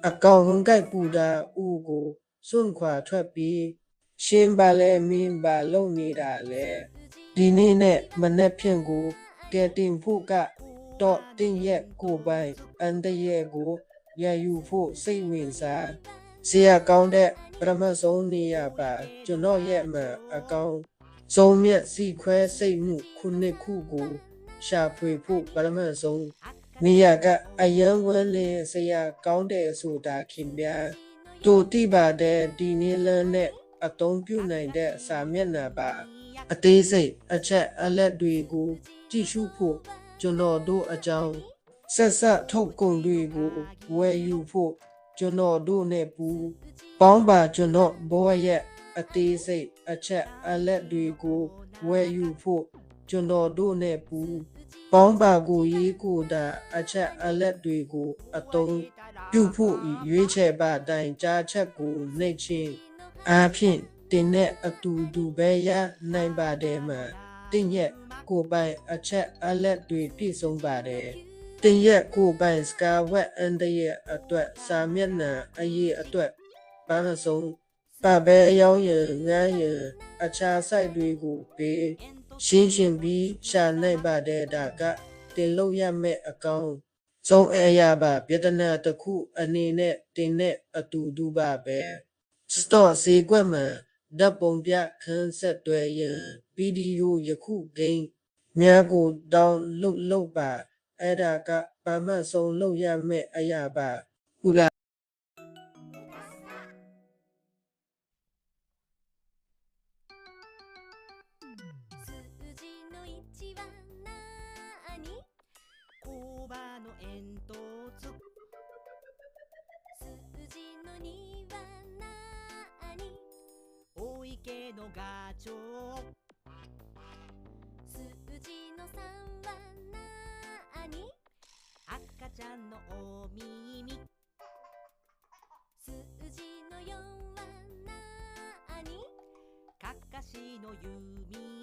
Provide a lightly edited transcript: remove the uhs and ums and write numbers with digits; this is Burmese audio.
အကောင်ဟန်ကိုက်ပူတာဥကိုစွန့်ခွာထွက်ပြီးရှင်းပါလဲမင်းပါလုံနေတာလေဒီနေ့နဲ့မနေ့ဖြင့်ကိုကဲတင်ဖို့ကတော့တင်းရက်ကိုပိုင်အန်တရဲ့ကိုရယူဖို့စိတ်ဝင်စားဆရာကောင်းတဲ့ပရမတ်ဆုံးနေရပါကျွန်တော်ရဲ့မှအကောင်ဆုံးမြတ်စီခွဲစိတ်မှုခုနှစ်ခုကိုရှာဖွေဖို့ပရမတ်ဆုံးနေရကအယံဝန်းလင်းဆရာကောင်းတဲ့ဆိုတာခင်ဗျာတို့တိပါတဲ့ဒီနည်းလမ်းနဲ့အသုံးပြုနိုင်တဲ့စာမျက်နှာပါအသေးစိတ်အချက်အလက်တွေကိုကြည့်ရှုဖို့ကျွန်တော်တို့အကြောင်းဆက်ထုတ်ကုန်တွေကိုဝယ်ယူဖို့ကျွန်တော်တို့နဲ့ပူပေါင်းပါကျွန်တော်ဘောရဲ့အသေးစိတ်အချက်အလက်တွေကိုဝယ်ယူဖို့ကျွန်တော်တို့နဲ့ပူပေါင်းပါကိုရေးကိုတာအချက်အလက်တွေကိုအသုံးပြုဖို့ရွေးချယ်ပါတိုင်ကြားချက်ကိုနှိမ့်ချင်းအားဖြင့်တင်တဲ့အတူပဲရနိုင်ပါတယ်မှာတင်ရဲ့ကိုပိုင်အချက်အလက်တွေပြည့်စုံပါတယ်တင်ရဲ့ကိုပိုင်စကားဝက်အန်တရဲ့အတွက်စာမျက်နှာအရေးအတွက်ဘာမဆုံးပါပဲအယောင်းရငန်းရအခြား site တွေကိုပေးရှင်းပြီးရှာနိုင်ပါတယ်ဒါကတင်လို့ရမယ့်အကောင့်ဆုံးအရာပါပြဿနာတစ်ခုအနေနဲ့တင်တဲ့အတူပါပဲစတော့ဈေးကွက်မှာဓာတ်ပုံပြခန်းဆက်တွဲရန်ဗီဒီယိုယခုဂိမ်းများကိုတောင်းလုပ်ပါအဲ့ဒါကဘာမှဆုံးလုပ်ရမယ့်အရာပါဟုတ်လား工場の煙突数字の2は何大池のガチョウ数字の3は何赤ちゃんのお耳数字の4は何かかしの弓